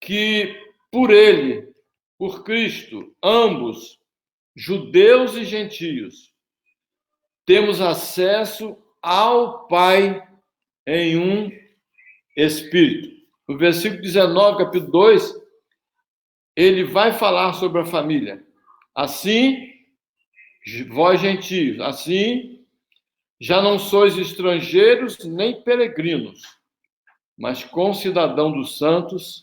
que por ele, por Cristo, ambos, judeus e gentios, temos acesso ao Pai em um Espírito. No versículo 19, capítulo 2, ele vai falar sobre a família. Assim, vós gentios, assim, já não sois estrangeiros nem peregrinos, mas concidadãos dos santos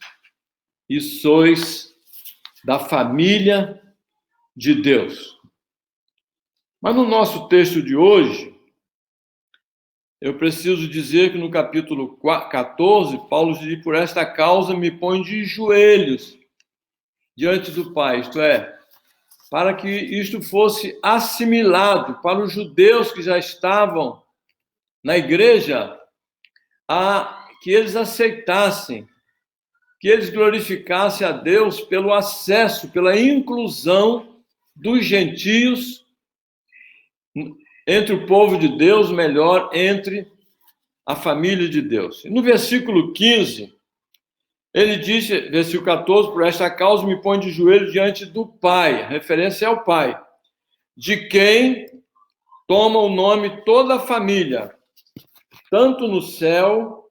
e sois da família de Deus. Mas no nosso texto de hoje, eu preciso dizer que no capítulo 14, Paulo diz: por esta causa me põe de joelhos diante do Pai, isto é, para que isto fosse assimilado para os judeus que já estavam na igreja, que eles aceitassem, que eles glorificassem a Deus pelo acesso, pela inclusão dos gentios entre o povo de Deus, melhor, entre a família de Deus. E no versículo 15, ele diz, versículo 14, por esta causa me põe de joelho diante do Pai, a referência é ao Pai, de quem toma o nome toda a família, tanto no céu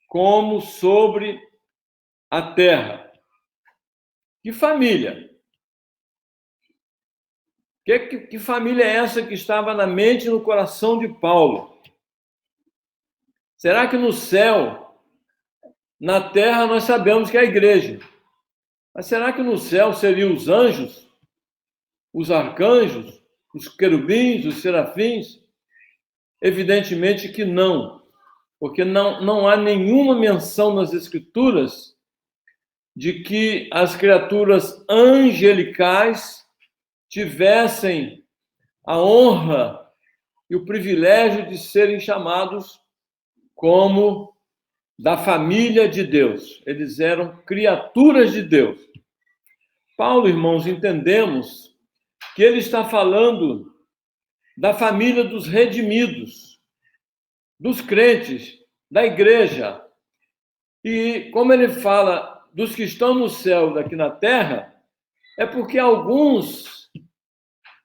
como sobre a terra. Que família? Que família é essa que estava na mente e no coração de Paulo? Será que no céu, na terra, nós sabemos que é a igreja? Mas será que no céu seriam os anjos, os arcanjos, os querubins, os serafins? Evidentemente que não, porque não há nenhuma menção nas Escrituras de que as criaturas angelicais tivessem a honra e o privilégio de serem chamados como da família de Deus. Eles eram criaturas de Deus. Paulo, irmãos, entendemos que ele está falando da família dos redimidos, dos crentes, da igreja. E como ele fala dos que estão no céu daqui na terra, é porque alguns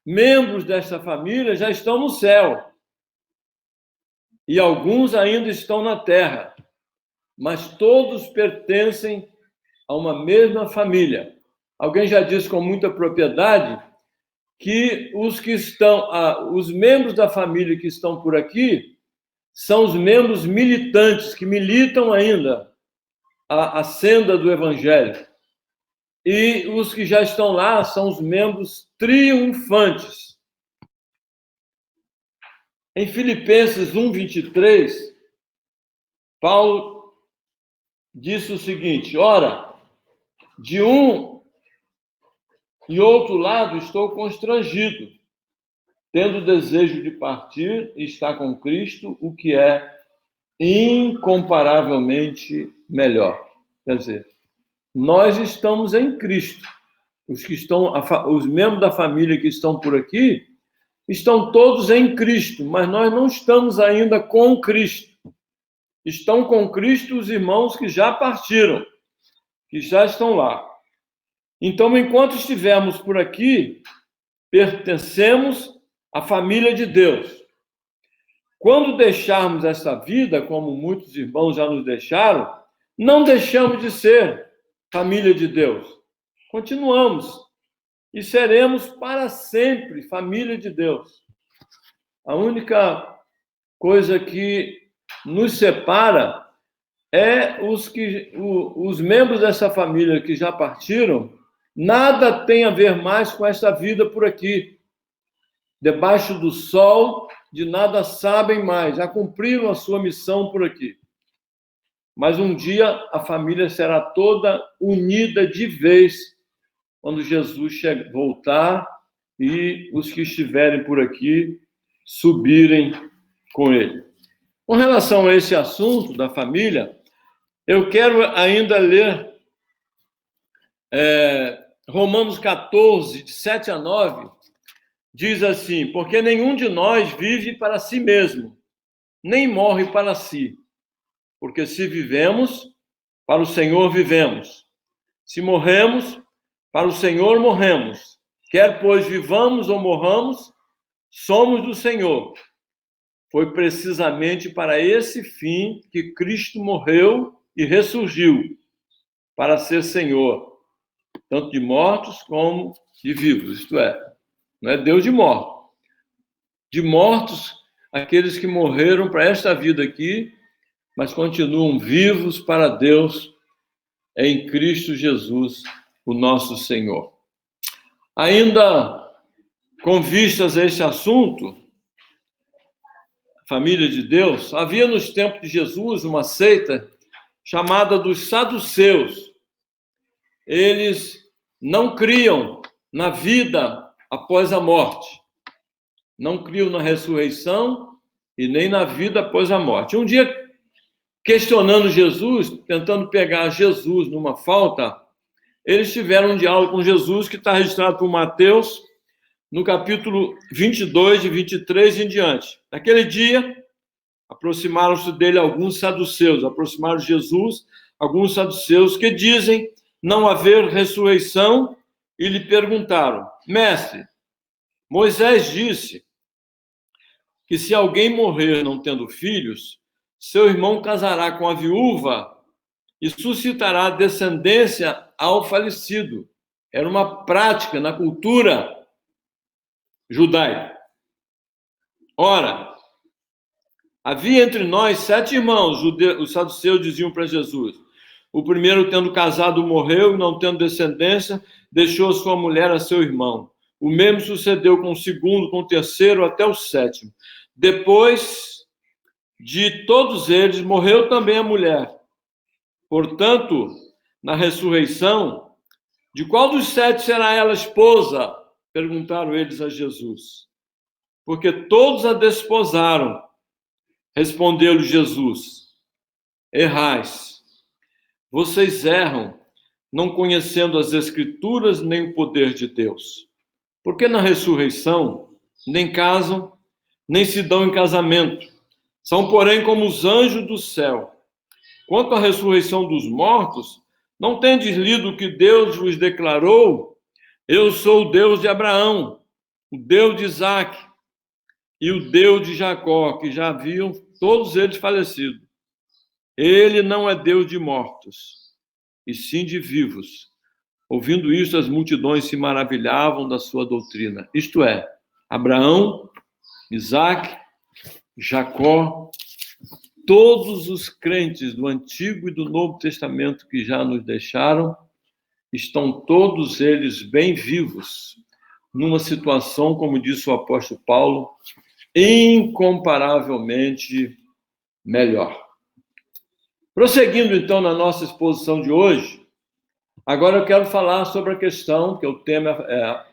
membros dessa família já estão no céu e alguns ainda estão na terra, mas todos pertencem a uma mesma família. Alguém já disse com muita propriedade que os membros da família que estão por aqui são os membros militantes que militam ainda a senda do Evangelho. E os que já estão lá são os membros triunfantes. Em Filipenses 1:23, Paulo disse o seguinte: ora, de um e outro lado estou constrangido, tendo desejo de partir e estar com Cristo, o que é incomparavelmente melhor. Quer dizer, nós estamos em Cristo. Os membros da família que estão por aqui estão todos em Cristo, mas nós não estamos ainda com Cristo. Estão com Cristo os irmãos que já partiram, que já estão lá. Então, enquanto estivermos por aqui, pertencemos à família de Deus. Quando deixarmos essa vida, como muitos irmãos já nos deixaram, não deixamos de ser família de Deus. Continuamos e seremos para sempre família de Deus. A única coisa que nos separa é os membros dessa família que já partiram, nada tem a ver mais com essa vida por aqui. Debaixo do sol, de nada sabem mais, já cumpriram a sua missão por aqui. Mas um dia a família será toda unida de vez, quando Jesus voltar e os que estiverem por aqui subirem com ele. Com relação a esse assunto da família, eu quero ainda ler Romanos 14, de 7 a 9, diz assim: porque nenhum de nós vive para si mesmo, nem morre para si. Porque se vivemos, para o Senhor vivemos. Se morremos, para o Senhor morremos. Quer, pois, vivamos ou morramos, somos do Senhor. Foi precisamente para esse fim que Cristo morreu e ressurgiu, para ser Senhor, tanto de mortos como de vivos. Isto é, não é Deus de mortos. De mortos, aqueles que morreram para esta vida aqui, mas continuam vivos para Deus em Cristo Jesus, o nosso Senhor. Ainda com vistas a este assunto, família de Deus, havia nos tempos de Jesus uma seita chamada dos saduceus. Eles não criam na vida após a morte, não criam na ressurreição e nem na vida após a morte. Um dia, questionando Jesus, tentando pegar Jesus numa falta, eles tiveram um diálogo com Jesus que está registrado por Mateus, no capítulo 22, de 23 em diante. Naquele dia, aproximaram-se dele alguns saduceus, aproximaram Jesus alguns saduceus que dizem não haver ressurreição e lhe perguntaram: Mestre, Moisés disse que se alguém morrer não tendo filhos, seu irmão casará com a viúva e suscitará descendência ao falecido. Era uma prática na cultura judaica. Ora, havia entre nós 7 irmãos, os saduceus diziam para Jesus. O primeiro, tendo casado, morreu e não tendo descendência, deixou sua mulher a seu irmão. O mesmo sucedeu com o segundo, com o terceiro, até o 7º. Depois de todos eles, morreu também a mulher. Portanto, na ressurreição, de qual dos 7 será ela esposa? Perguntaram eles a Jesus. Porque todos a desposaram. Respondeu-lhe Jesus: Errais. Vocês erram, não conhecendo as Escrituras nem o poder de Deus. Porque na ressurreição nem casam, nem se dão em casamento. São, porém, como os anjos do céu. Quanto à ressurreição dos mortos, não tendes lido o que Deus vos declarou? Eu sou o Deus de Abraão, o Deus de Isaque e o Deus de Jacó, que já haviam todos eles falecido. Ele não é Deus de mortos, e sim de vivos. Ouvindo isso, as multidões se maravilhavam da sua doutrina. Isto é, Abraão, Isaque, Jacó, todos os crentes do Antigo e do Novo Testamento que já nos deixaram, estão todos eles bem vivos, numa situação, como disse o apóstolo Paulo, incomparavelmente melhor. Prosseguindo, então, na nossa exposição de hoje, agora eu quero falar sobre a questão, que o tema é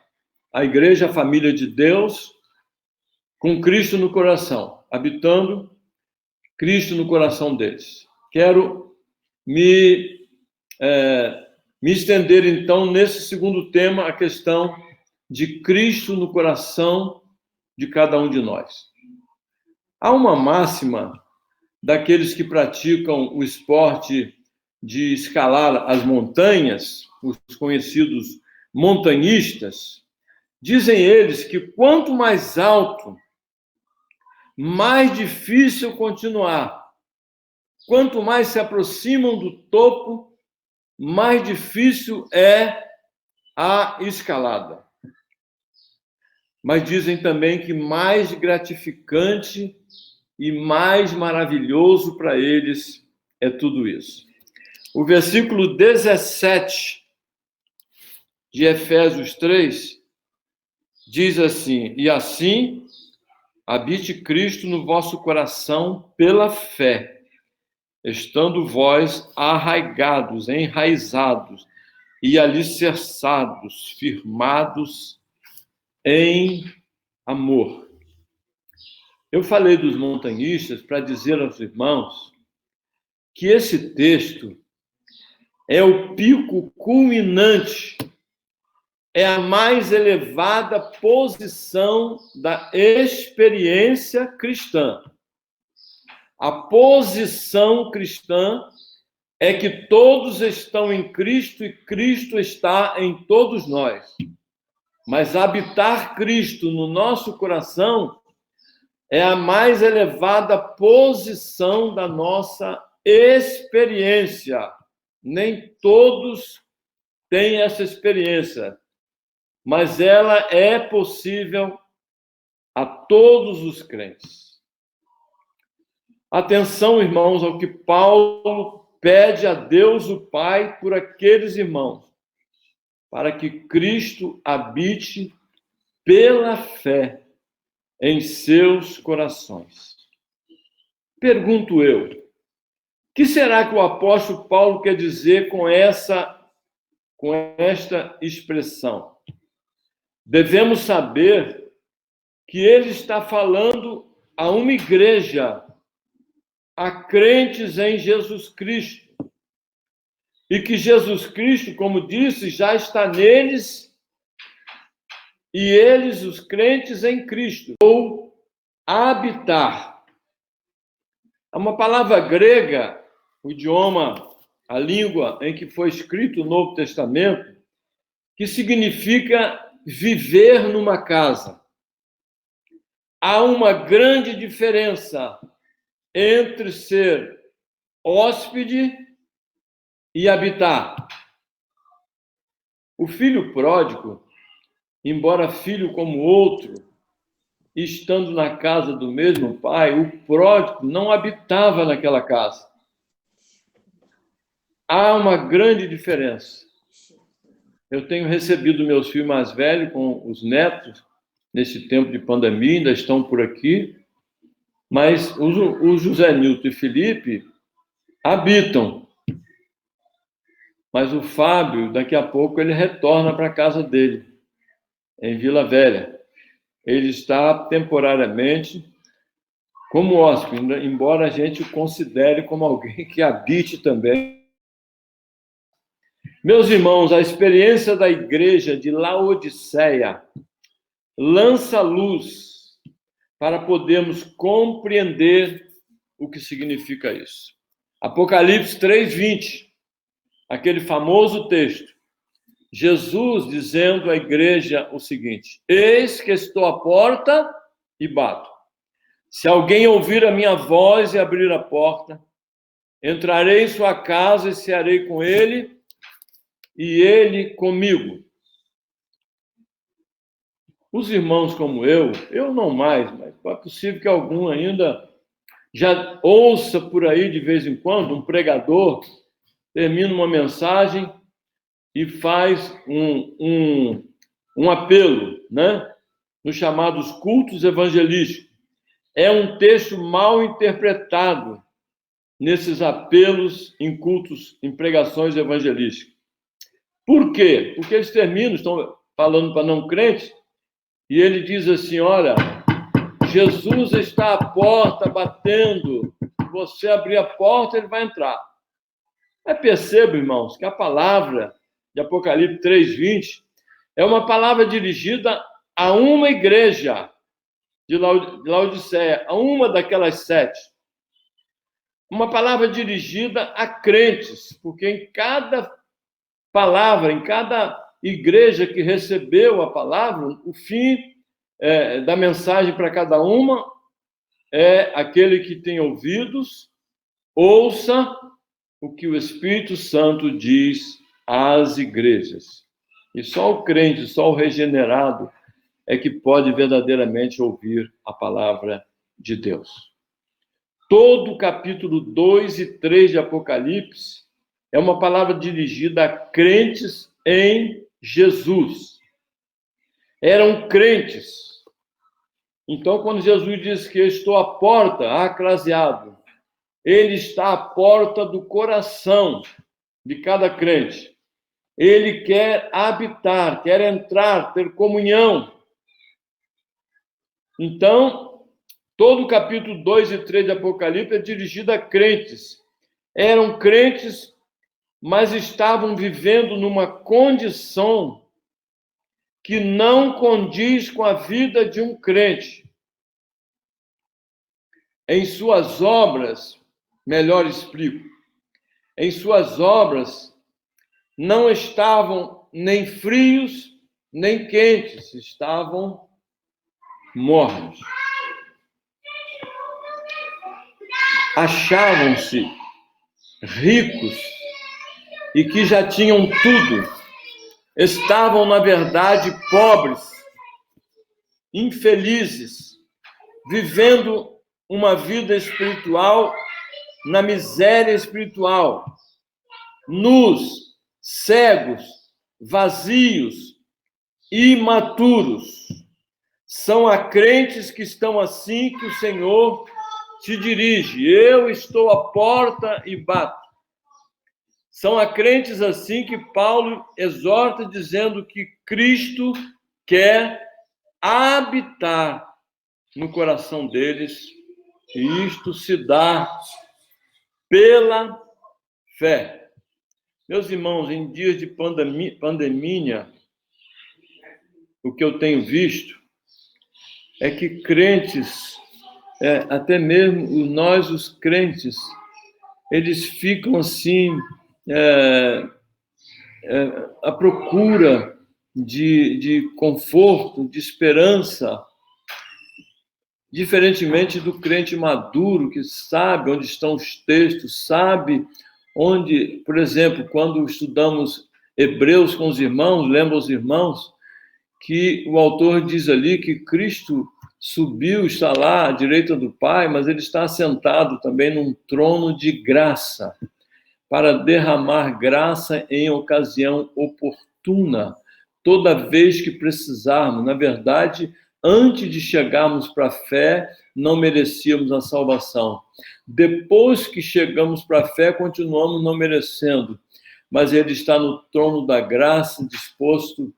a Igreja, a família de Deus, com Cristo no coração, habitando Cristo no coração deles. Quero me estender, então, nesse segundo tema, a questão de Cristo no coração de cada um de nós. Há uma máxima daqueles que praticam o esporte de escalar as montanhas, os conhecidos montanhistas. Dizem eles que quanto mais alto, mais difícil continuar. Quanto mais se aproximam do topo, mais difícil é a escalada. Mas dizem também que mais gratificante e mais maravilhoso para eles é tudo isso. O versículo 17 de Efésios 3 diz assim: E assim habite Cristo no vosso coração pela fé, estando vós arraigados, enraizados e alicerçados, firmados em amor. Eu falei dos montanhistas para dizer aos irmãos que esse texto é o pico culminante, é a mais elevada posição da experiência cristã. A posição cristã é que todos estão em Cristo e Cristo está em todos nós. Mas habitar Cristo no nosso coração é a mais elevada posição da nossa experiência. Nem todos têm essa experiência, mas ela é possível a todos os crentes. Atenção, irmãos, ao que Paulo pede a Deus o Pai por aqueles irmãos, para que Cristo habite pela fé em seus corações. Pergunto eu, o que será que o apóstolo Paulo quer dizer com esta expressão? Devemos saber que ele está falando a uma igreja, a crentes em Jesus Cristo, e que Jesus Cristo, como disse, já está neles, e eles, os crentes em Cristo, ou habitar. É uma palavra grega, o idioma, a língua em que foi escrito o Novo Testamento, que significa viver numa casa. Há uma grande diferença entre ser hóspede e habitar. O filho pródigo, embora filho como outro, estando na casa do mesmo pai, o pródigo não habitava naquela casa. Há uma grande diferença. Eu tenho recebido meus filhos mais velhos com os netos, nesse tempo de pandemia, ainda estão por aqui, mas o José Nilton e Felipe habitam. Mas o Fábio, daqui a pouco, ele retorna para a casa dele, em Vila Velha. Ele está temporariamente como hóspede, embora a gente o considere como alguém que habite também. Meus irmãos, a experiência da igreja de Laodiceia lança luz para podermos compreender o que significa isso. Apocalipse 3:20, aquele famoso texto. Jesus dizendo à igreja o seguinte: eis que estou à porta e bato. Se alguém ouvir a minha voz e abrir a porta, entrarei em sua casa e cearei com ele e ele comigo. Os irmãos como eu não mais, mas é possível que algum ainda já ouça por aí de vez em quando um pregador termina uma mensagem e faz um apelo, né? Nos chamados cultos evangelísticos. É um texto mal interpretado nesses apelos em cultos, em pregações evangelísticas. Por quê? Porque eles terminam, estão falando para não crentes, e ele diz assim, olha, Jesus está à porta batendo, se você abrir a porta, ele vai entrar. Mas perceba, irmãos, que a palavra de Apocalipse 3:20 é uma palavra dirigida a uma igreja de Laodiceia, a uma daquelas 7. Uma palavra dirigida a crentes, porque em cada palavra, em cada igreja que recebeu a palavra, o fim da mensagem para cada uma é aquele que tem ouvidos, ouça o que o Espírito Santo diz às igrejas. E só o crente, só o regenerado é que pode verdadeiramente ouvir a palavra de Deus. Todo o capítulo 2 e 3 de Apocalipse é uma palavra dirigida a crentes em Jesus. Eram crentes. Então, quando Jesus diz que eu estou à porta, acraseado, ele está à porta do coração de cada crente. Ele quer habitar, quer entrar, ter comunhão. Então, todo o capítulo 2 e 3 de Apocalipse é dirigido a crentes. Eram crentes, mas estavam vivendo numa condição que não condiz com a vida de um crente. Em suas obras, melhor explico, em suas obras não estavam nem frios, nem quentes, estavam mornos. Achavam-se ricos e que já tinham tudo. Estavam, na verdade, pobres, infelizes, vivendo uma vida espiritual na miséria espiritual, nus, cegos, vazios, imaturos. São a crentes que estão assim que o Senhor te dirige. Eu estou à porta e bato. São a crentes assim que Paulo exorta, dizendo que Cristo quer habitar no coração deles, e isto se dá pela fé. Meus irmãos, em dias de pandemia, o que eu tenho visto é que crentes, até mesmo nós, os crentes, eles ficam assim, à procura de conforto, de esperança, diferentemente do crente maduro, que sabe onde estão os textos, sabe onde, por exemplo, quando estudamos Hebreus com os irmãos, lembra os irmãos, que o autor diz ali que Cristo subiu, está lá à direita do Pai, mas ele está assentado também num trono de graça, para derramar graça em ocasião oportuna, toda vez que precisarmos. Na verdade, antes de chegarmos para a fé, não merecíamos a salvação. Depois que chegamos para a fé, continuamos não merecendo, mas ele está no trono da graça, disposto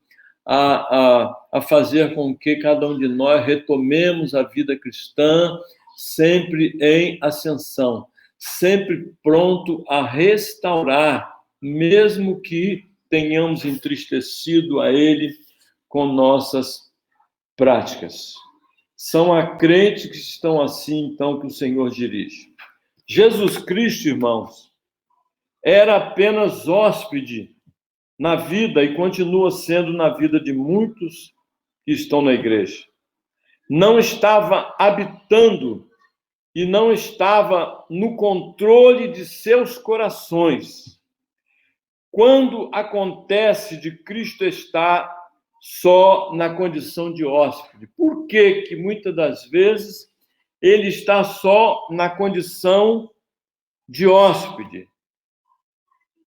a fazer com que cada um de nós retomemos a vida cristã, sempre em ascensão, sempre pronto a restaurar, mesmo que tenhamos entristecido a Ele com nossas práticas. São a crentes que estão assim, então, que o Senhor dirige. Jesus Cristo, irmãos, era apenas hóspede na vida e continua sendo na vida de muitos que estão na igreja. Não estava habitando e não estava no controle de seus corações. Quando acontece de Cristo estar só na condição de hóspede? Por que muitas das vezes ele está só na condição de hóspede?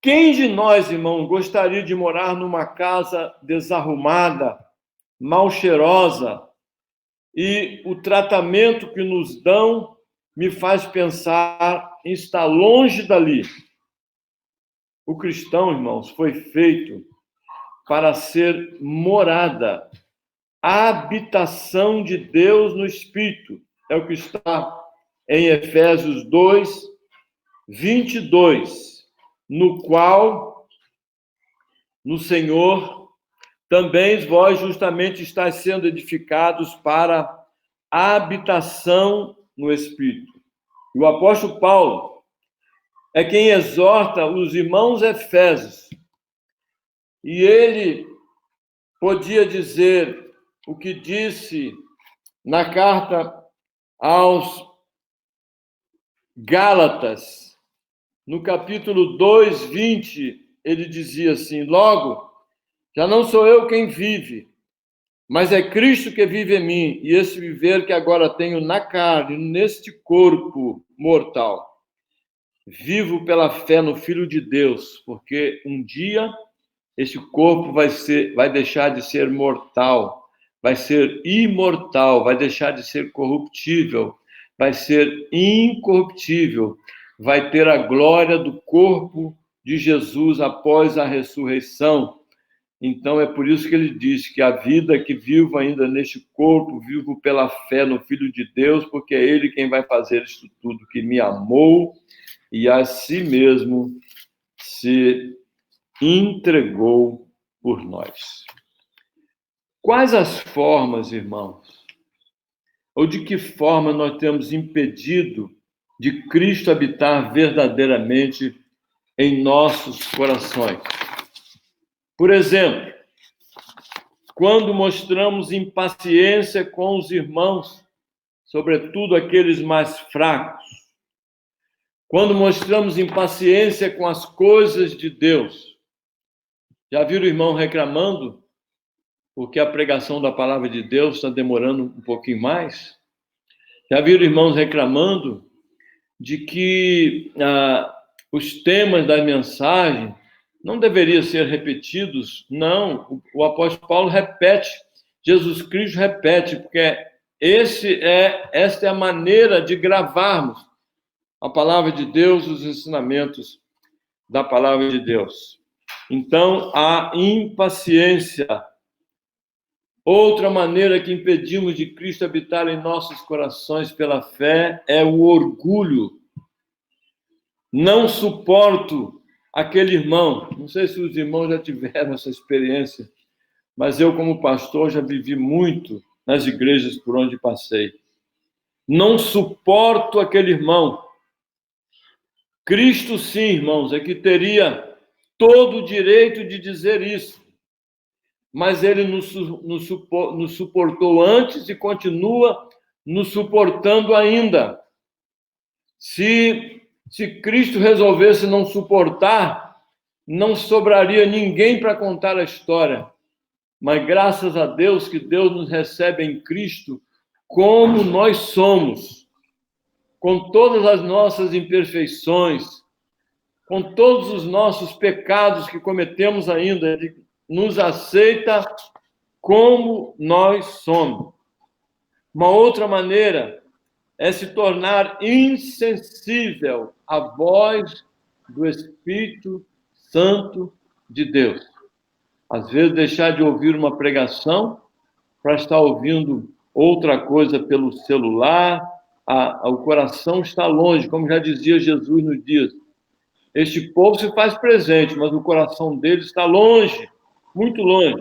Quem de nós, irmão, gostaria de morar numa casa desarrumada, mal cheirosa, e o tratamento que nos dão me faz pensar em estar longe dali? O cristão, irmãos, foi feito para ser morada, a habitação de Deus no Espírito. É o que está em Efésios 2, 22. No qual, no Senhor, também vós justamente estáis sendo edificados para a habitação no Espírito. E o apóstolo Paulo é quem exorta os irmãos efésios. E ele podia dizer o que disse na carta aos Gálatas, no capítulo 2, 20, ele dizia assim: logo, já não sou eu quem vive, mas é Cristo que vive em mim, e esse viver que agora tenho na carne, neste corpo mortal, vivo pela fé no Filho de Deus, porque um dia esse corpo vai deixar de ser mortal, vai ser imortal, vai deixar de ser corruptível, vai ser incorruptível, vai ter a glória do corpo de Jesus após a ressurreição. Então, é por isso que ele diz que a vida que vivo ainda neste corpo, vivo pela fé no Filho de Deus, porque é ele quem vai fazer isto tudo, que me amou e a si mesmo se entregou por nós. Quais as formas, irmãos, ou de que forma nós temos impedido de Cristo habitar verdadeiramente em nossos corações. Por exemplo, quando mostramos impaciência com os irmãos, sobretudo aqueles mais fracos, quando mostramos impaciência com as coisas de Deus. Já viram o irmão reclamando porque a pregação da palavra de Deus está demorando um pouquinho mais? Já viram irmãos reclamando de que os temas da mensagem não deveriam ser repetidos? Não, o apóstolo Paulo repete, Jesus Cristo repete, porque esta é a maneira de gravarmos a palavra de Deus, os ensinamentos da palavra de Deus. Então, a impaciência. Outra maneira que impedimos de Cristo habitar em nossos corações pela fé é o orgulho. Não suporto aquele irmão. Não sei se os irmãos já tiveram essa experiência, mas eu, como pastor, já vivi muito nas igrejas por onde passei. Não suporto aquele irmão. Cristo, sim, irmãos, é que teria todo o direito de dizer isso. Mas ele nos suportou antes e continua nos suportando ainda. Se Cristo resolvesse não suportar, não sobraria ninguém para contar a história. Mas graças a Deus que Deus nos recebe em Cristo como nós somos, com todas as nossas imperfeições, com todos os nossos pecados que cometemos ainda. Ele nos aceita como nós somos. Uma outra maneira é se tornar insensível à voz do Espírito Santo de Deus. Às vezes, deixar de ouvir uma pregação para estar ouvindo outra coisa pelo celular, o coração está longe, como já dizia Jesus nos dias. Este povo se faz presente, mas o coração deles está longe, muito longe.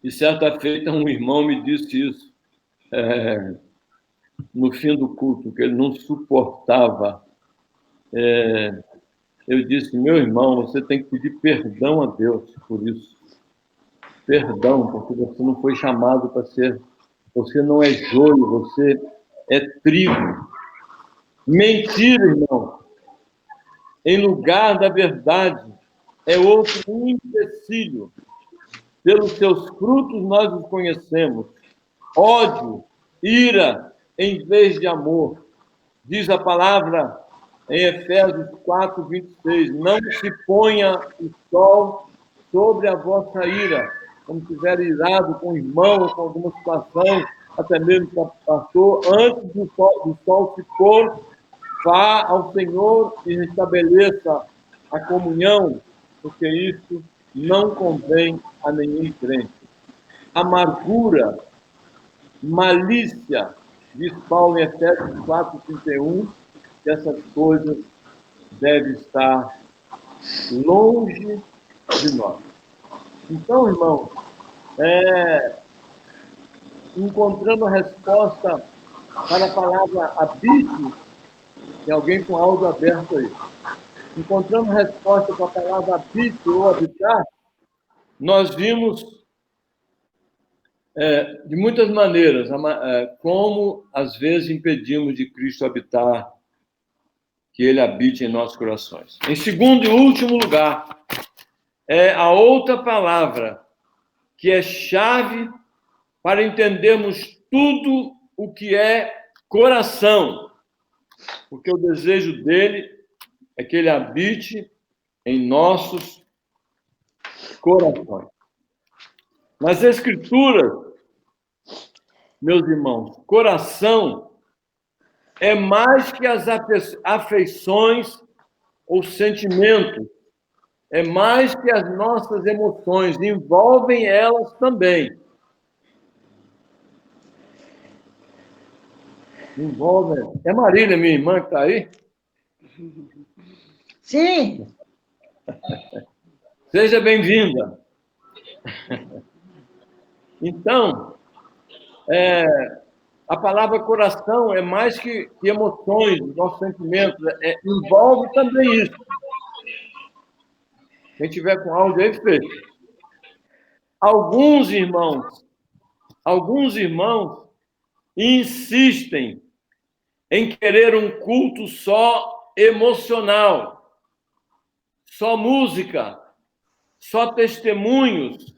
E certa feita um irmão me disse isso, no fim do culto, que ele não suportava. Eu disse, meu irmão, você tem que pedir perdão a Deus por isso. Perdão, porque você não foi chamado para ser... Você não é joio, você é trigo. Mentira, irmão. Em lugar da verdade, é outro empecilho. Pelos seus frutos nós os conhecemos. Ódio, ira, em vez de amor. Diz a palavra em Efésios 4, 26. Não se ponha o sol sobre a vossa ira, como se estiver irado com o irmão, com alguma situação, até mesmo com o pastor, antes do sol se pôr, vá ao Senhor e restabeleça a comunhão, porque isso não convém a nenhum crente. Amargura, malícia, diz Paulo em Efésios 4:31, que essas coisas devem estar longe de nós. Então, irmão, encontrando a resposta para a palavra habite, tem alguém com áudio aberto aí. Encontrando a resposta para a palavra habite ou habitar, nós vimos de muitas maneiras como, às vezes, impedimos de Cristo habitar, que ele habite em nossos corações. Em segundo e último lugar, é a outra palavra, que é chave para entendermos tudo o que é coração, porque o desejo dele é que ele habite em nossos corações. Nas Escrituras, meus irmãos, coração é mais que as afeições ou sentimentos, é mais que as nossas emoções, envolvem elas também. Envolvem. É Marília, minha irmã, que está aí? Sim. Seja bem-vinda. Então, a palavra coração é mais que emoções, nossos sentimentos, envolve também isso. Quem tiver com áudio aí, feito. Alguns irmãos insistem em querer um culto só emocional, só música, só testemunhos.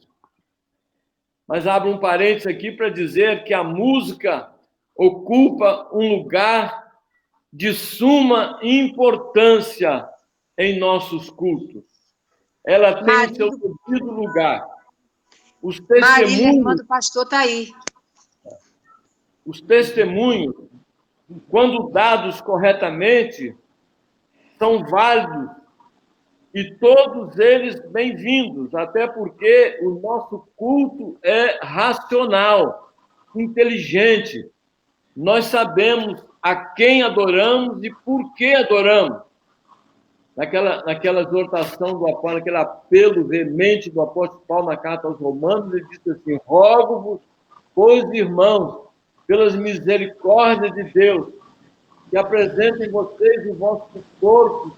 Mas abro um parênteses aqui para dizer que a música ocupa um lugar de suma importância em nossos cultos. Ela tem o seu devido lugar. Os Marília, irmã do pastor, está aí. Os testemunhos, quando dados corretamente, são válidos e todos eles bem-vindos, até porque o nosso culto é racional, inteligente. Nós sabemos a quem adoramos e por que adoramos. Naquela exortação do apóstolo, aquele apelo veemente do apóstolo Paulo na carta aos Romanos, ele disse assim: rogo-vos, pois, irmãos, pelas misericórdias de Deus, que apresentem vocês o vosso corpo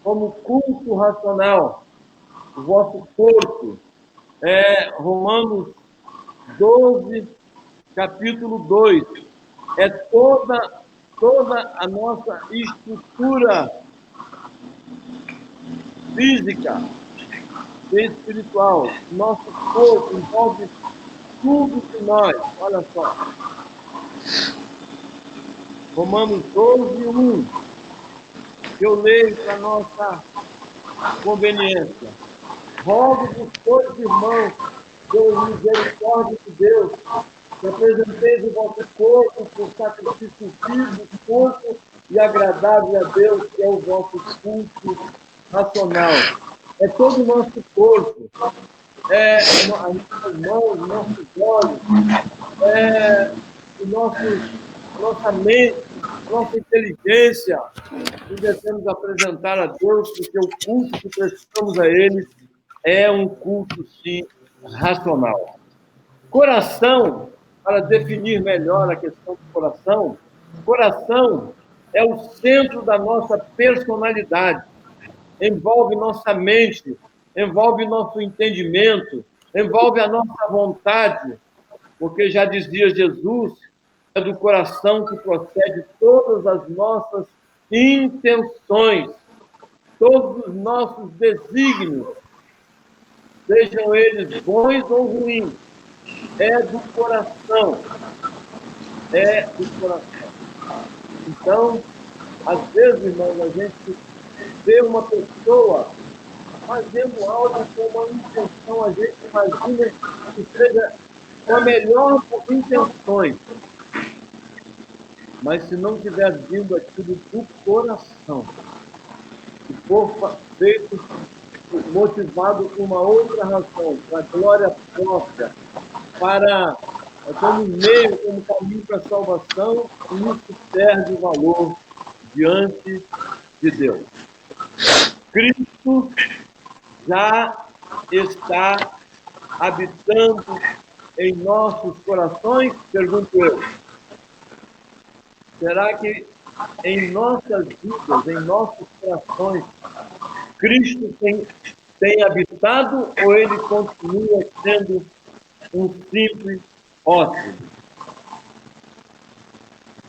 como culto racional. O vosso corpo Romanos 12, capítulo 2. É toda a nossa estrutura física e espiritual. Nosso corpo envolve tudo de nós. Olha só. Romanos 12, 1. Eu leio para nossa conveniência. Rogo-vos, pois, irmãos, pela misericórdia de Deus, que apresenteis o vosso corpo por sacrifício vivo, santo e agradável a Deus, que é o vosso culto racional. É todo o nosso corpo, as nossas mãos, nossos olhos, nossa mente, nossa inteligência, que devemos apresentar a Deus, porque o culto que prestamos a Ele é um culto, sim, racional. Coração, para definir melhor a questão do coração é o centro da nossa personalidade, envolve nossa mente, envolve nosso entendimento, envolve a nossa vontade, porque já dizia Jesus, é do coração que procede todas as nossas intenções, todos os nossos desígnios, sejam eles bons ou ruins, é do coração. É do coração. Então, às vezes, irmãos, a gente vê uma pessoa fazendo algo com uma intenção, a gente imagina que seja com a melhor das intenções. Mas se não tiver vindo aquilo do coração, se for feito motivado por uma outra razão, para a glória própria, como meio, como caminho para a salvação, isso perde o valor diante de Deus. Cristo já está habitando em nossos corações? Pergunto eu. Será que em nossas vidas, em nossos corações, Cristo tem habitado ou ele continua sendo um simples hóspede?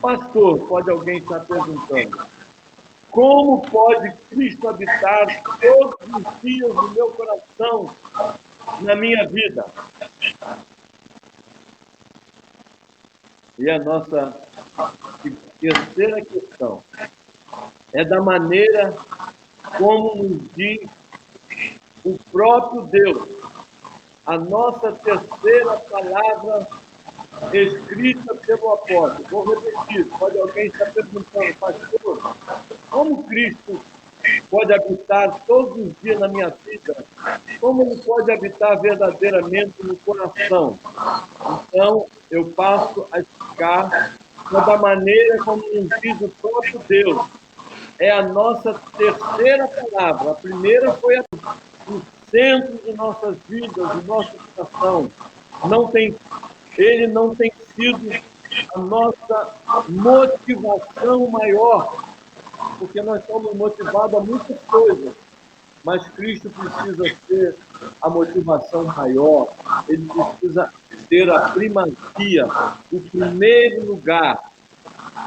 Pastor, pode alguém estar perguntando, como pode Cristo habitar todos os dias no meu coração, na minha vida? E a nossa terceira questão é da maneira como nos diz o próprio Deus. A nossa terceira palavra escrita pelo apóstolo. Vou repetir, pode alguém estar perguntando, pastor, como Cristo pode habitar todos os dias na minha vida? Como ele pode habitar verdadeiramente no coração? Então, eu passo a explicar da maneira como nos diz o próprio Deus. É a nossa terceira palavra. A primeira foi o centro de nossas vidas, do nosso coração. Ele não tem sido a nossa motivação maior, porque nós somos motivados a muitas coisas, mas Cristo precisa ser a motivação maior, ele precisa ter a primazia, o primeiro lugar.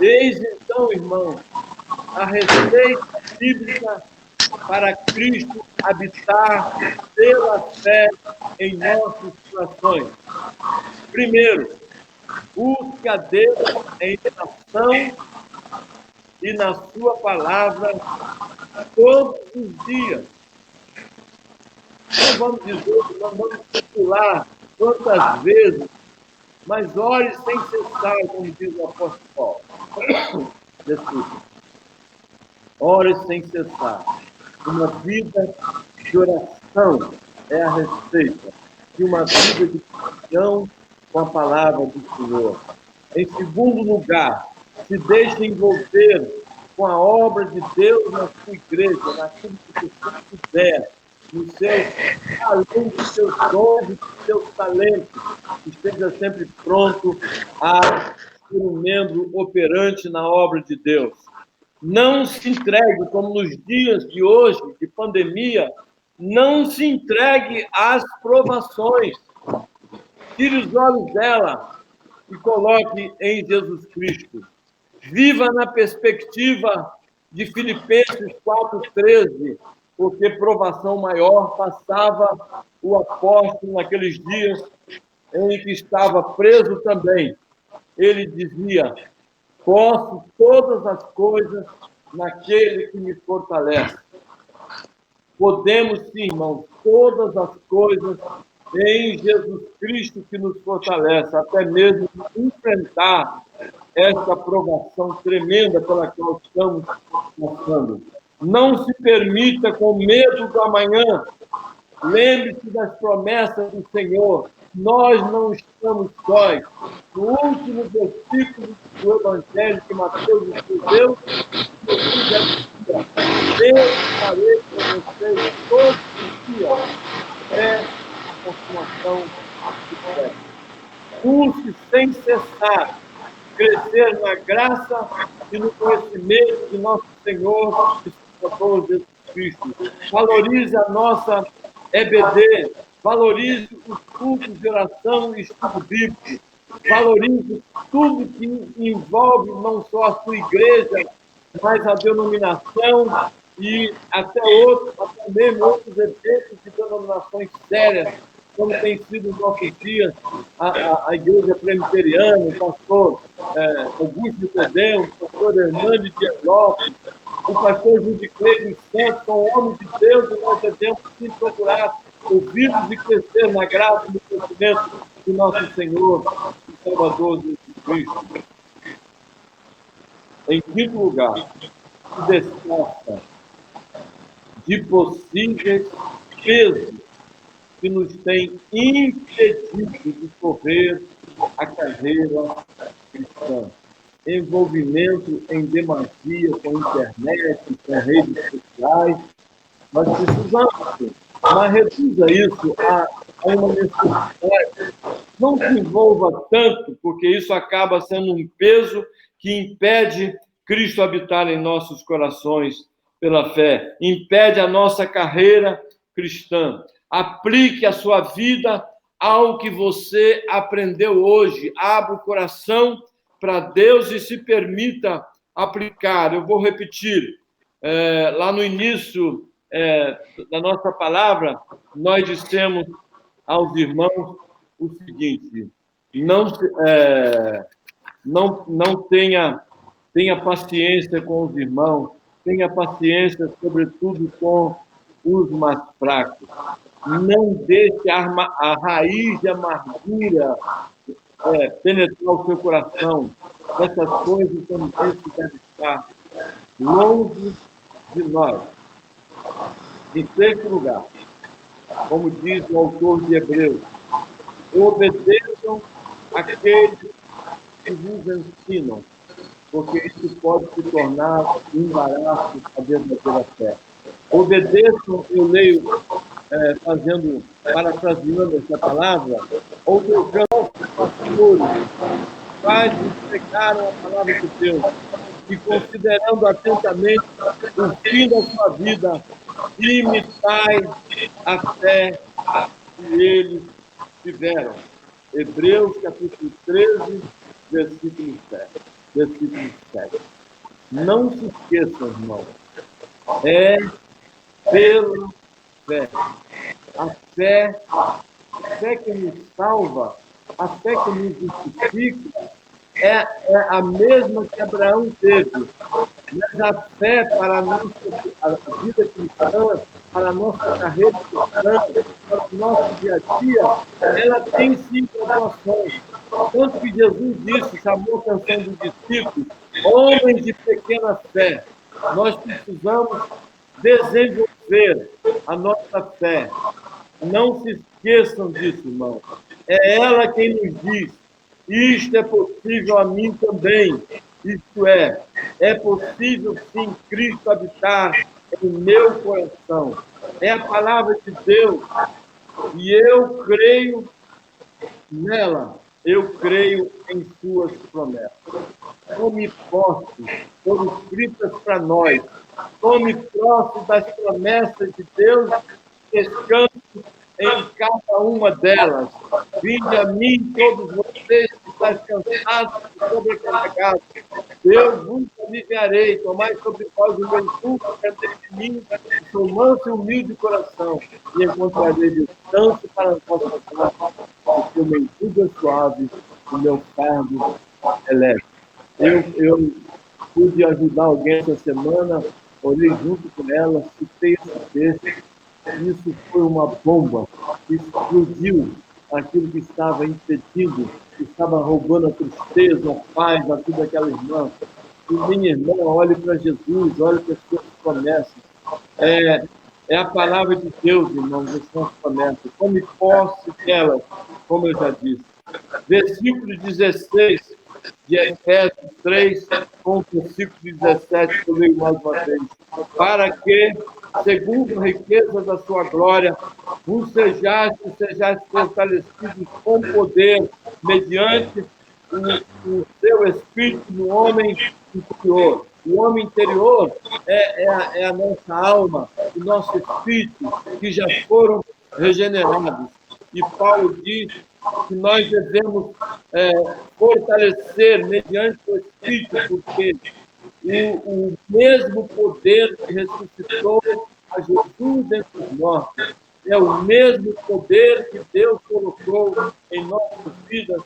Eis então, irmão, a receita bíblica para Cristo habitar pela fé em nossos corações. Primeiro, busque a Deus em oração e na sua palavra todos os dias. Não vamos dizer, não vamos circular quantas vezes, mas ore sem cessar, como diz o apóstolo Paulo. Desculpa. Ore sem cessar. Uma vida de oração é a receita de uma vida de comunhão com a palavra do Senhor. Em segundo lugar, se deixe envolver com a obra de Deus na sua igreja, naquilo que você puder, nos seus talentos, nos seus dons, nos seus talentos. Esteja sempre pronto a ser um membro operante na obra de Deus. Não se entregue, como nos dias de hoje, de pandemia, não se entregue às provações. Tire os olhos dela e coloque em Jesus Cristo. Viva na perspectiva de Filipenses 4,13, porque provação maior passava o apóstolo naqueles dias em que estava preso também. Ele dizia: posso todas as coisas naquele que me fortalece. Podemos, sim, irmãos, todas as coisas em Jesus Cristo que nos fortalece, até mesmo enfrentar esta provação tremenda pela qual estamos passando. Não se permita com medo do amanhã. Lembre-se das promessas do Senhor. Nós não estamos sós. No último versículo do Evangelho que Mateus escreveu, Jesus dizia: eu estarei com vocês todos os dias até a consumação do século. Busque sem cessar crescer na graça e no conhecimento de nosso Senhor e Salvador Jesus Cristo. Valorize a nossa EBD, valorize os cultos de oração e estudo bíblico, valorize tudo que envolve não só a sua igreja, mas a denominação e até mesmo outros eventos de denominações sérias, como tem sido nos nossos dias a Igreja Presbiteriana, o pastor Augusto de Tedeu, o pastor Hernandes de Lopes, o pastor Judiclei dos Santos, são homens de Deus, e nós devemos sim procurar ouvi-los e crescer na graça e no conhecimento do nosso Senhor e Salvador Jesus Cristo. Em quinto lugar, se desposta de possíveis pesos que nos têm impedido de correr a carreira cristã. Envolvimento em demasia com internet, com redes sociais. Nós precisamos, mas reduza isso a uma necessidade. Não se envolva tanto, porque isso acaba sendo um peso que impede Cristo habitar em nossos corações pela fé, impede a nossa carreira cristã. Aplique a sua vida ao que você aprendeu hoje. Abra o coração para Deus e se permita aplicar. Eu vou repetir. Lá no início da nossa palavra, nós dissemos aos irmãos o seguinte: não tenha paciência com os irmãos, tenha paciência, sobretudo, com os mais fracos. Não deixe a raiz de amargura penetrar o seu coração. Essas coisas também devem estar longe de nós. Em sexto lugar, como diz o autor de Hebreus, obedeçam aqueles que vos ensinam, porque isso pode se tornar um embaraço à verdadeira fé. Obedeçam, eu leio, parafraseando essa palavra, outorgando os pastores, quais pregaram a palavra de Deus, e considerando atentamente o fim da sua vida, imitai a fé que eles tiveram. Hebreus, capítulo 13, versículo 7. Versículo 7. Não se esqueçam, irmão. É pela fé. A fé que nos salva, a fé que nos justifica, é a mesma que Abraão teve. Mas a fé para a nossa vida cristã, para a nossa carreira cristã, para o nosso dia a dia, ela tem sim proporções. Tanto que Jesus disse, chamou a atenção dos discípulos, homens de pequena fé. Nós precisamos desenvolver a nossa fé. Não se esqueçam disso, irmão. É ela quem nos diz: isto é possível a mim também. Isto é possível sim Cristo habitar em meu coração. É a palavra de Deus e eu creio nela. Eu creio em suas promessas. Tome posse, foram escritas para nós. Tome posse das promessas de Deus, descanse em cada uma delas. Vinde a mim, todos vocês que estão cansados e sobrecarregados. Eu vos aliviarei. Tomai sobre vós o meu jugo, aprendei de mim, que sou manso e humilde de coração, e encontrarei descanso para as vossas almas, porque o meu jugo é suave, o meu fardo é leve. Eu pude ajudar alguém essa semana, orei junto com ela, citei esse texto. Isso foi uma bomba, explodiu aquilo que estava impedindo, que estava roubando a tristeza, a paz, a vida daquela irmã. E minha irmã, olhe para Jesus, olhe para as suas promessas. É a palavra de Deus, irmãos, as suas promessas. Tome posse delas, como eu já disse. Versículo 16 de Efésios 3, com o versículo 17, que eu leio mais uma vez. Para que, segundo a riqueza da sua glória, vos sejais fortalecidos com poder, mediante o seu espírito no homem interior. O homem interior é a nossa alma, o nosso espírito, que já foram regenerados. E Paulo diz que nós devemos fortalecer mediante o Espírito, porque o mesmo poder que ressuscitou a Jesus dentre os mortos é o mesmo poder que Deus colocou em nossas vidas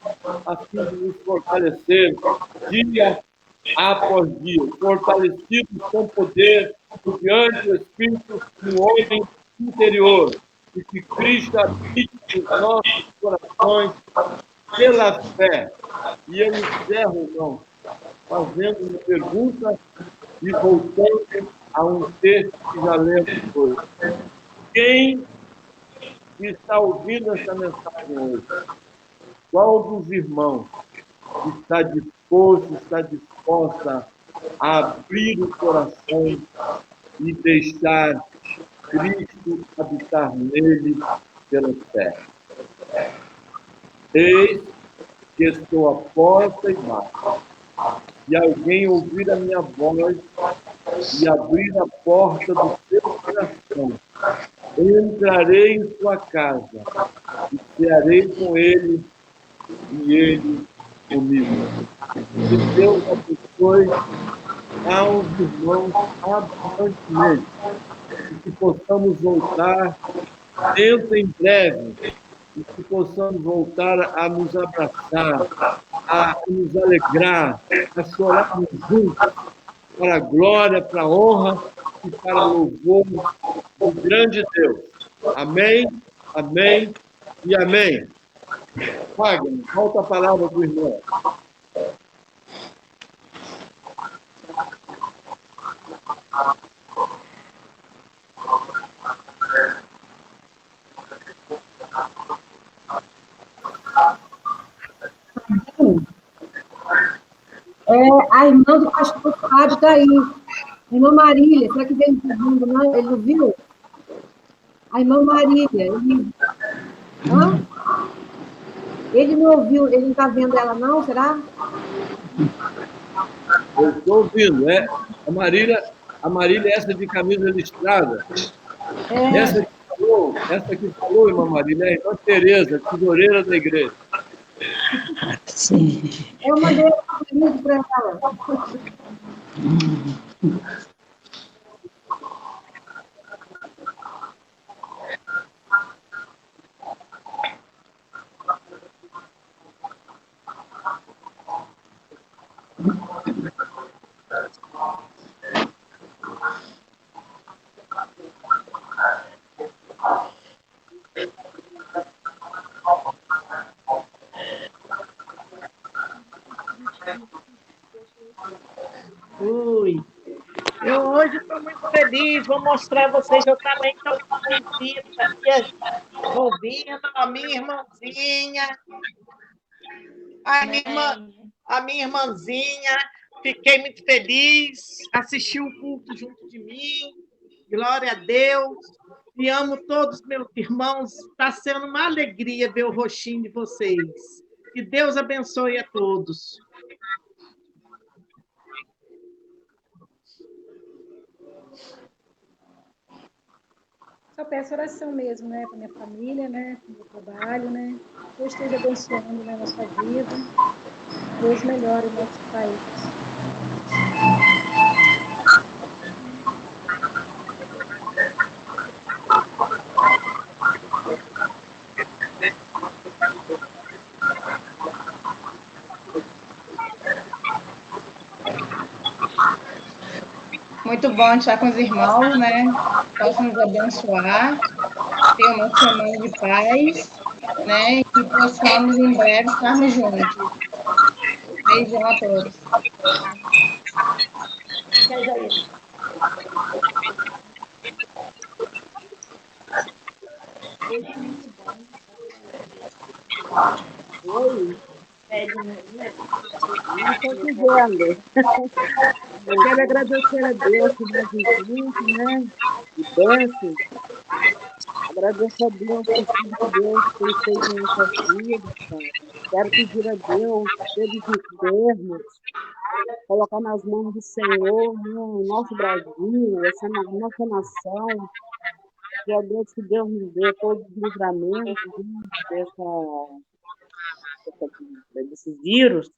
a fim de nos fortalecer dia após dia, fortalecidos com poder mediante o Espírito no homem interior, e que Cristo habite nos nossos corações pela fé. E eu encerro, irmão, fazendo uma pergunta e voltando a um texto que já lemos hoje. Quem está ouvindo essa mensagem hoje? Qual dos irmãos está disposto, está disposta a abrir o coração e deixar Cristo habitar nele pela fé? Eis que estou à porta e bato. Se alguém ouvir a minha voz e abrir a porta do seu coração, entrarei em sua casa e cearei com ele e ele comigo. Que Deus abençoe aos irmãos abundantemente e que possamos voltar dentro em breve e que possamos voltar a nos abraçar, a nos alegrar, a chorarmos juntos para a glória, para a honra e para o louvor do grande Deus. Amém, amém e amém. Wagner, volta a palavra do irmão. A irmã do pastor Fábio está aí. A irmã Marília, será que veio me perguntando, não? Ele não viu? A irmã Marília, ele não ouviu, ele não está vendo ela, não? Será? Eu estou ouvindo, é. A Marília, essa de camisa listrada. Essa que falou, irmã Marília, é a irmã Tereza, tesoureira da igreja. Sim. Eu mandei um link para ela. Ui. Eu hoje estou muito feliz, vou mostrar a vocês, eu também estou com visita, estou vindo, a minha irmãzinha, a minha irmãzinha, fiquei muito feliz, assistiu o culto junto de mim, glória a Deus, e amo todos meus irmãos, está sendo uma alegria ver o rostinho de vocês, que Deus abençoe a todos. Só peço oração mesmo, né, para minha família, né, para o meu trabalho, né, Deus esteja abençoando, né, a nossa vida, Deus melhore o nosso país. Muito bom estar com os irmãos, né? Posso nos abençoar, ter uma semana de paz, né? E que possamos em breve estarmos juntos. Beijão a todos. Oi, não estou te vendo. Eu quero agradecer a Deus por mais um culto, né? De bênção. Agradeço a Deus por tudo que Deus tem feito em nossas vidas, Pai. Quero pedir a Deus, todos os enfermos, colocar nas mãos do Senhor, né, o nosso Brasil, nossa nação. Que a Deus que Deus nos dê todos os livramentos, né, desse vírus.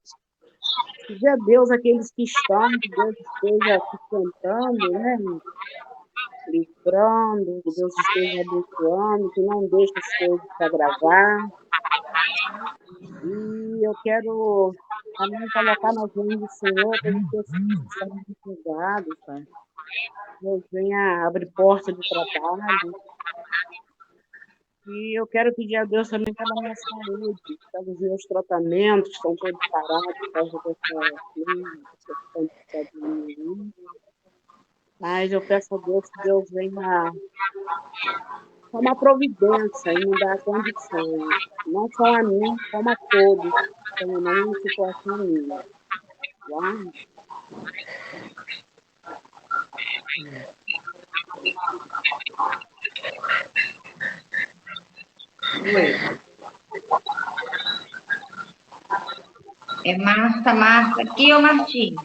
Pedir a Deus aqueles que estão, que Deus esteja sustentando, né? Livrando, que Deus esteja abençoando, que não deixe as coisas se agravar. E eu quero também colocar nas mãos do Senhor todas as pessoas que estão empregadas, tá? Deus venha abrir porta de trabalho. E eu quero pedir a Deus também pela minha saúde, pelos meus tratamentos, estão todos parados por causa dessa crise. Mas eu peço a Deus que Deus venha tomar providência e me dar condições, não só a mim, como a todos, que estão na mesma situação minha. Tá? É Marta, aqui ou Martinho?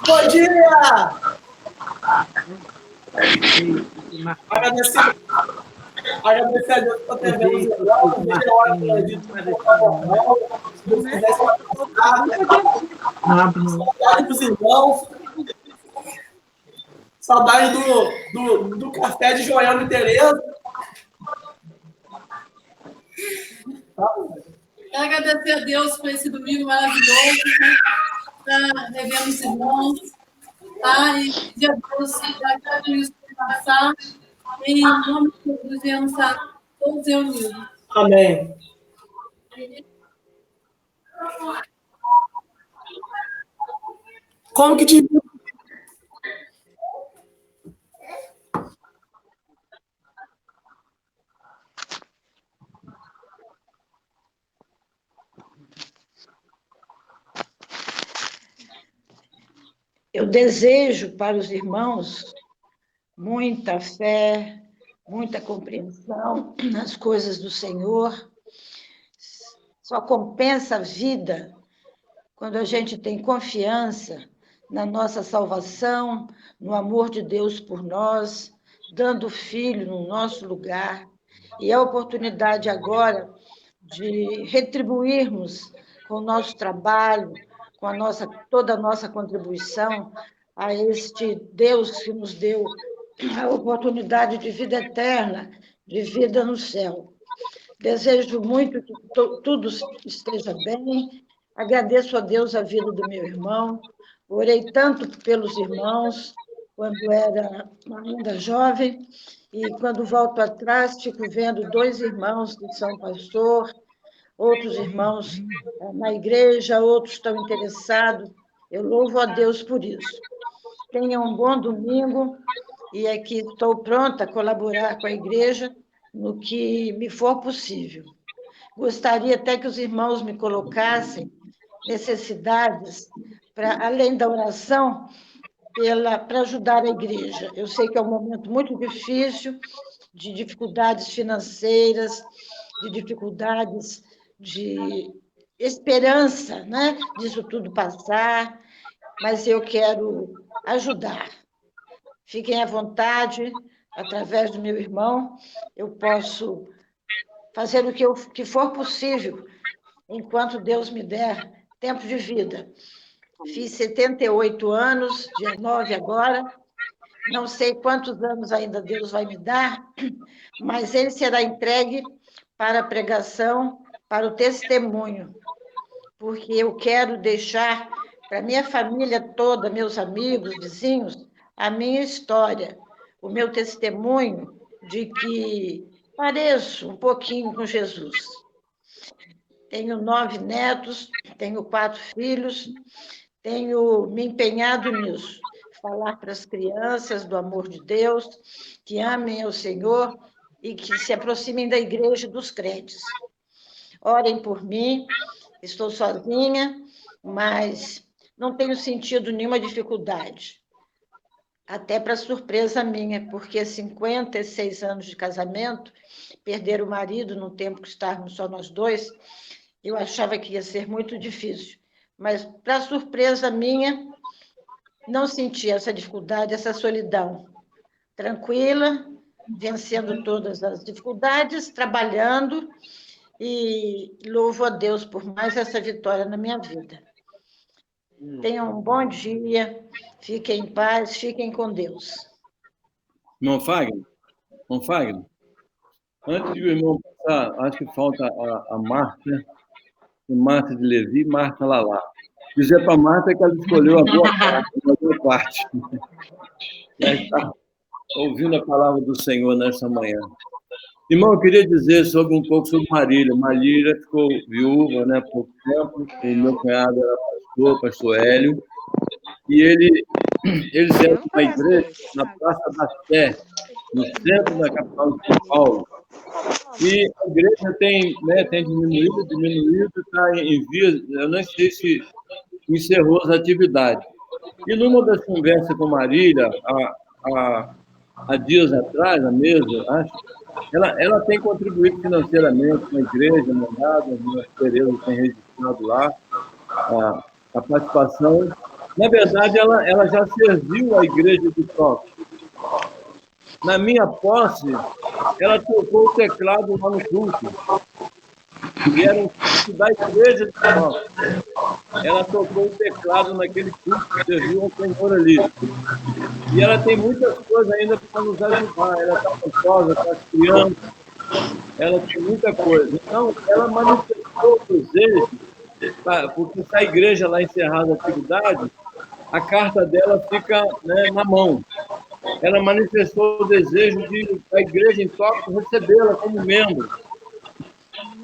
Bom dia! Agradecer a Deus por ter vendo os irmãos, veja a hora que a gente colocar a mão, se Deus quiser, saudade dos irmãos, saudade do café de Joelma e Tereza. Quero agradecer a Deus por esse domingo maravilhoso, né? Tá revendo os irmãos, tá? E pedir a Deus para que tudo isso passar. Em nome de Jesus, venhamos estar todos reunidos. Amém. Como que te... Eu desejo para os irmãos muita fé, muita compreensão nas coisas do Senhor. Só compensa a vida quando a gente tem confiança na nossa salvação, no amor de Deus por nós, dando o Filho no nosso lugar. E a oportunidade agora de retribuirmos com o nosso trabalho, com toda a nossa contribuição a este Deus que nos deu a oportunidade de vida eterna, de vida no céu. Desejo muito que tudo esteja bem. Agradeço a Deus a vida do meu irmão. Orei tanto pelos irmãos quando era ainda jovem, e quando volto atrás, fico vendo 2 irmãos que são pastor, outros irmãos na igreja, outros estão interessados. Eu louvo a Deus por isso. Tenham um bom domingo, e aqui estou pronta a colaborar com a igreja no que me for possível. Gostaria até que os irmãos me colocassem necessidades, além da oração, para ajudar a igreja. Eu sei que é um momento muito difícil, de dificuldades financeiras, de dificuldades de esperança, né? Disso tudo passar, mas eu quero ajudar. Fiquem à vontade, através do meu irmão, eu posso fazer o que for possível, enquanto Deus me der tempo de vida. Fiz 78 anos, dia 9 agora, não sei quantos anos ainda Deus vai me dar, mas ele será entregue para a pregação, para o testemunho, porque eu quero deixar para minha família toda, meus amigos, vizinhos, a minha história, o meu testemunho de que pareço um pouquinho com Jesus. Tenho 9 netos, tenho 4 filhos, tenho me empenhado nisso, falar para as crianças do amor de Deus, que amem ao Senhor e que se aproximem da igreja dos crentes. Orem por mim, estou sozinha, mas não tenho sentido nenhuma dificuldade. Até para surpresa minha, porque 56 anos de casamento, perder o marido no tempo que estávamos só nós 2, eu achava que ia ser muito difícil. Mas, para surpresa minha, não senti essa dificuldade, essa solidão. Tranquila, vencendo todas as dificuldades, trabalhando, e louvo a Deus por mais essa vitória na minha vida. Tenham um bom dia, fiquem em paz, fiquem com Deus. Irmão Fagner, antes de o irmão passar, acho que falta a Marta, Marta de Levi e Marta Lalá. Dizer para a Marta que ela escolheu a boa parte. Já está ouvindo a palavra do Senhor nessa manhã. Irmão, eu queria dizer um pouco sobre Marília. Marília ficou viúva, né, há pouco tempo, e meu cunhado era pastor Hélio, e eles eram uma igreja na Praça da Sé, no centro da capital de São Paulo. E a igreja tem diminuído, está em vias, eu não sei se encerrou as atividades. E numa das conversas com Marília, há dias atrás, na mesa, acho, ela tem contribuído financeiramente com a igreja, mandado, as Tereza tem registrado lá a participação. Na verdade, ela já serviu a igreja de toque. Na minha posse, ela tocou o teclado lá no culto, e era um culto da igreja de toque. Ela tocou o teclado naquele culto, serviu ao Senhor ali. E ela tem muitas coisas ainda para nos ajudar. Ela está ansiosa, está criando, ela tem muita coisa. Então, ela manifestou o desejo, porque se a igreja lá encerrar a atividade, a carta dela fica, né, na mão. Ela manifestou o desejo de a igreja em toque recebê-la como membro.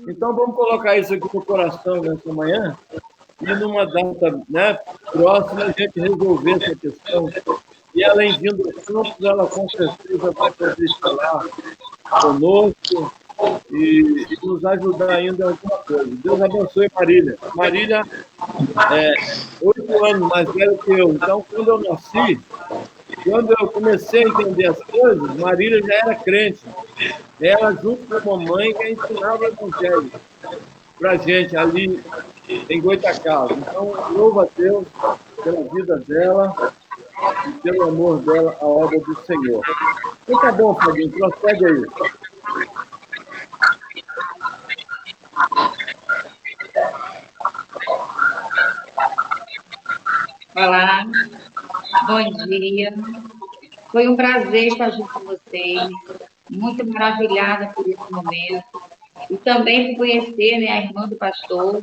Então, vamos colocar isso aqui no coração nessa manhã, e numa data, né, próxima a gente resolver essa questão. E ela, em vindo aos campos, ela com certeza vai poder falar conosco e nos ajudar ainda em alguma coisa. Deus abençoe Marília. Marília é 8 anos mais velha que eu. Então, quando eu nasci, Quando eu comecei a entender as coisas, Marília já era crente. Ela, junto com a mamãe, que ensinava o evangelho para a gente ali em Goitacazes. Então, louvo a Deus pela vida dela e pelo amor dela à obra do Senhor. Então tá bom, Fabinho, prossegue aí. Olá, bom dia. Foi um prazer estar junto com vocês. Muito maravilhada por esse momento. E também por conhecer, né, a irmã do pastor.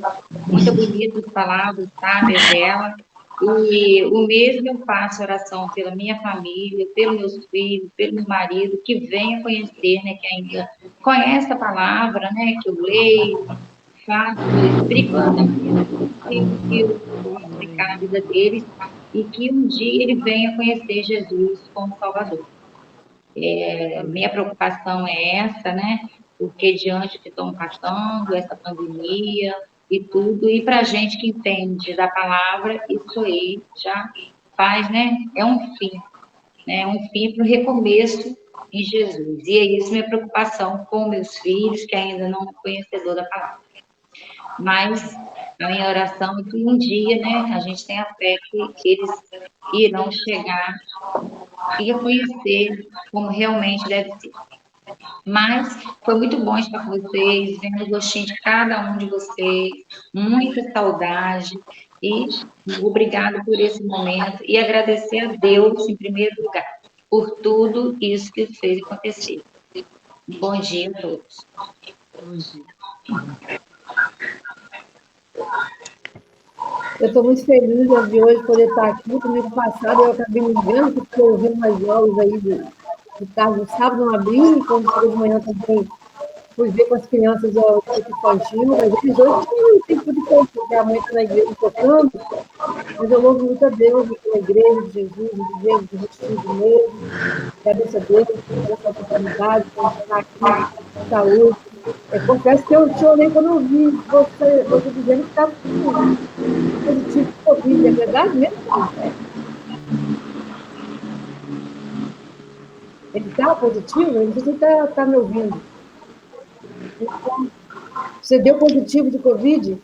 Muito bonitas as palavras sábias dela. E o mesmo eu faço oração pela minha família, pelos meus filhos, pelo meu marido, que venha conhecer, né, que ainda conhece a palavra, né, que eu leio, faço, explico que eu vou explicar na vida deles, e que um dia ele venha conhecer Jesus como Salvador. Minha preocupação é essa, né? Porque diante do que estão passando, essa pandemia e tudo, e para a gente que entende da palavra, isso aí já faz, né? É um fim, né? É um fim para o recomeço em Jesus. E é isso minha preocupação com meus filhos, que ainda não são conhecedor da palavra. Mas a minha oração é que um dia, né, a gente tem a fé que eles irão chegar e conhecer como realmente deve ser. Mas foi muito bom estar com vocês, vendo o gostinho de cada um de vocês, muita saudade e obrigado por esse momento e agradecer a Deus, em primeiro lugar, por tudo isso que fez acontecer. Bom dia a todos. Bom dia. Eu estou muito feliz de hoje poder estar aqui. Domingo passado eu acabei me engano, porque eu ouvi umas jogos aí do carro do sábado, não abri, quando chegou de manhã também fui ver com as crianças o culto infantil, mas eles hoje tinham tempo de culto, porque a mãe está na igreja tocando, mas eu louvo muito a Deus pela igreja de Jesus, de Deus, de vestir de novo, agradeço a Deus por essa oportunidade, por estar aqui, saúde. Confesso que eu chorei quando eu vi você dizendo que estava positivo de Covid, é verdade mesmo? Ele está positivo? Eu não sei se ele está me ouvindo. Então, você deu positivo de Covid?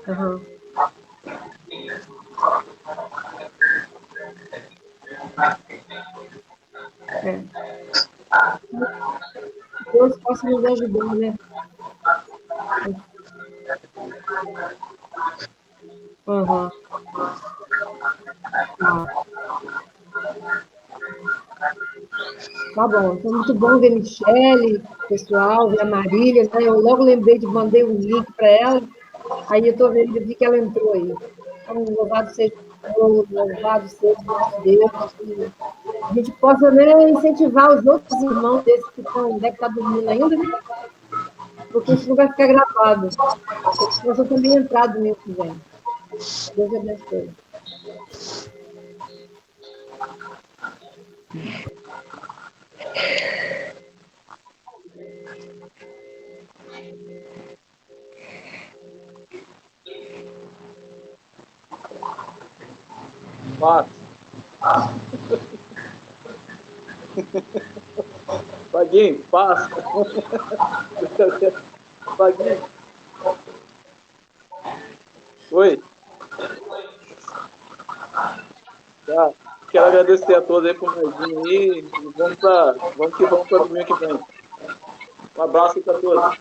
Uhum. Deus possa nos ajudar, né? Uhum. Tá bom. Então, muito bom ver a Michele, pessoal, ver a Marília, né? Eu logo lembrei de mandei um link para ela, aí eu estou vendo, vi que ela entrou aí. Então, louvado seja o nosso Deus, que a gente possa, né, incentivar os outros irmãos desses que devem estar dormindo ainda, né? Porque isso não vai ficar gravado. Eles possam também entrar domingo que vem. Deus abençoe. Paz. Paguinho, paz. Paguinho. Oi. Tá. Quero agradecer a todos aí por mais vir aí. Vamos que vamos para domingo que vem. Um abraço para todos.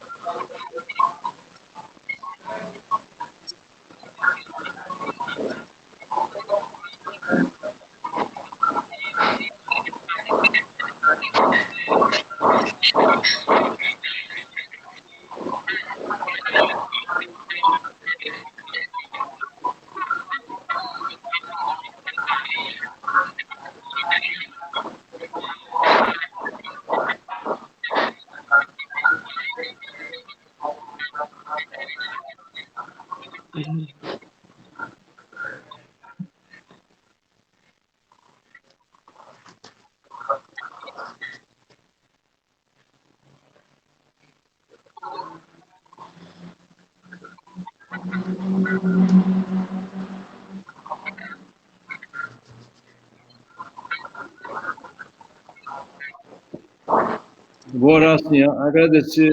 Vou orar assim, agradecer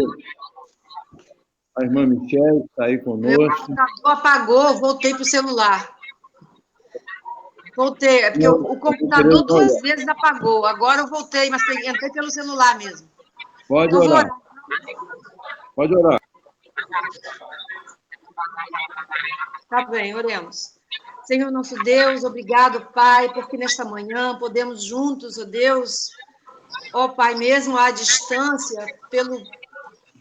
a irmã Michele, que está aí conosco. Apagou, voltei para o celular. Voltei, é porque o computador 2 vezes apagou. Agora eu voltei, mas entrei pelo celular mesmo. Pode orar. Pode orar. Tá bem, oremos. Senhor nosso Deus, obrigado, Pai, porque nesta manhã podemos juntos, ó Deus, ó Pai, mesmo à distância,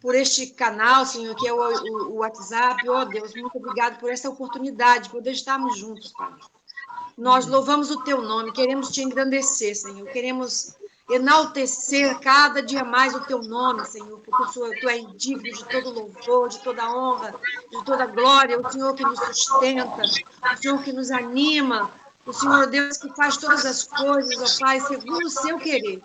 por este canal, Senhor, que é o WhatsApp, ó Deus, muito obrigado por essa oportunidade, de poder estarmos juntos, Pai. Nós louvamos o Teu nome, queremos Te engrandecer, Senhor, queremos enaltecer cada dia mais o Teu nome, Senhor, porque Tu és digno de todo louvor, de toda honra, de toda glória, o Senhor que nos sustenta, o Senhor que nos anima, o Senhor Deus que faz todas as coisas, ó Pai, segundo o Seu querer.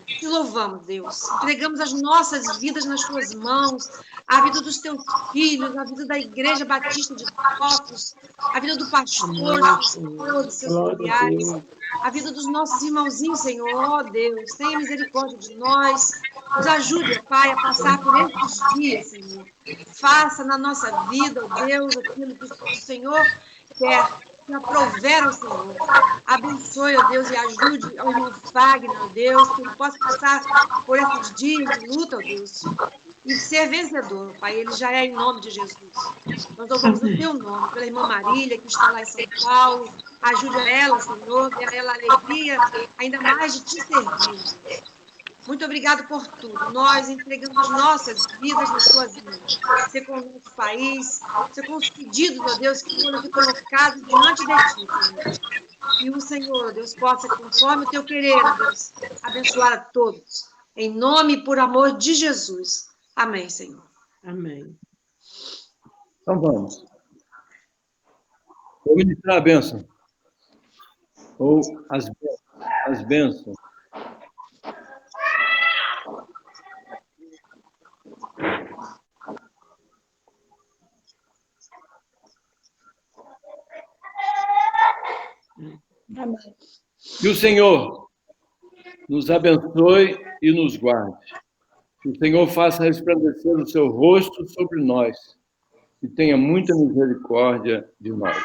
Te louvamos, Deus. Entregamos as nossas vidas nas Tuas mãos, a vida dos Teus filhos, a vida da Igreja Batista de Tocos, a vida do pastor, dos seus familiares, a vida dos nossos irmãozinhos, Senhor. Ó Deus, tenha misericórdia de nós. Nos ajude, Pai, a passar por esses dias, Senhor. Faça na nossa vida, ó Deus, aquilo que o Senhor quer. Que aprover ao Senhor. Abençoe, ó Deus, e ajude ao irmão Fagner, ó Deus, que ele possa passar por esses dias de luta, ó Deus, e ser vencedor, Pai. Ele já é em nome de Jesus. Nós louvamos o Teu nome, pela irmã Marília, que está lá em São Paulo. Ajude a ela, Senhor, dê a ela a alegria, ainda mais de Te servir. Muito obrigado por tudo. Nós entregamos as nossas vidas nas Tuas mãos. Ser com o nosso país, ser com os pedidos, ó Deus, que foram aqui colocados diante de Ti, Senhor. E o Senhor, Deus, possa, conforme o Teu querer, ó Deus, abençoar a todos. Em nome e por amor de Jesus. Amém, Senhor. Amém. Então vamos. Vou ministrar a bênção. Ou as bênçãos. Amém. Que o Senhor nos abençoe e nos guarde. Que o Senhor faça resplandecer o seu rosto sobre nós e tenha muita misericórdia de nós.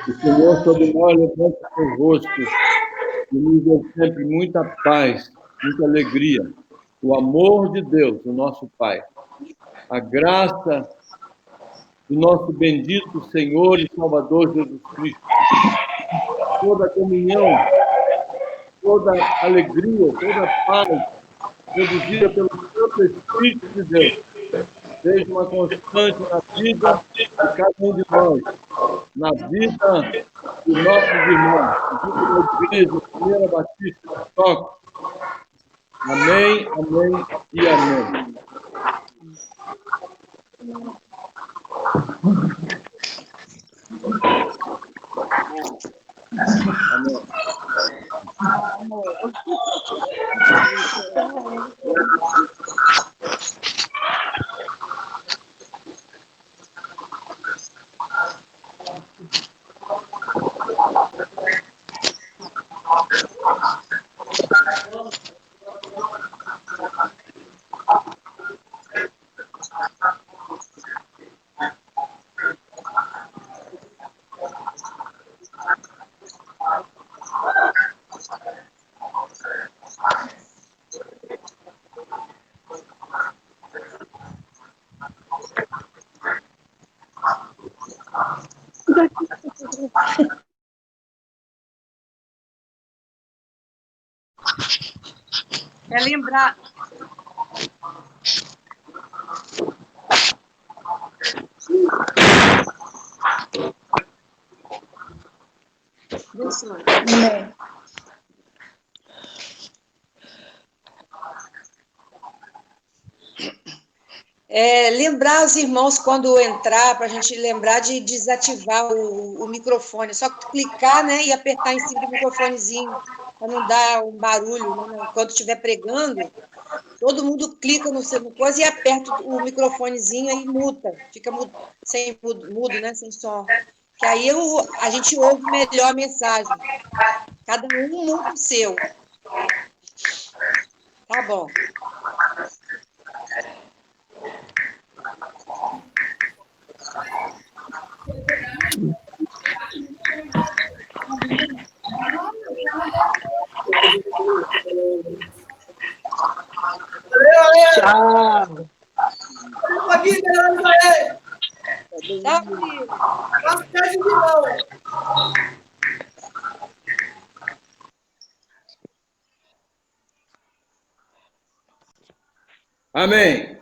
Que o Senhor sobre nós levante o seu rosto e nos dê sempre muita paz, muita alegria. O amor de Deus, o nosso Pai. A graça do nosso bendito Senhor e Salvador Jesus Cristo. Toda a comunhão, toda a alegria, toda a paz produzida pelo Santo Espírito de Deus, seja uma constante na vida de cada um de nós, na vida dos nossos irmãos, da Igreja Primeira Batista de Tocos. Amém, amém e amém. Amém. É lembrar. Amém. Lembrar os irmãos, quando entrar, para a gente lembrar de desativar o microfone. É só clicar, né, e apertar em cima do microfonezinho, para não dar um barulho, né, enquanto estiver pregando. todo mundo clica no seu coisa e aperta o microfonezinho e muta. Fica sem mudo, né? Sem som. Que aí a gente ouve melhor a mensagem. Cada um muda o seu. Tá bom. Tchau. Aqui, melhores aí. Tchau, filho. Bastante de novo. Amém.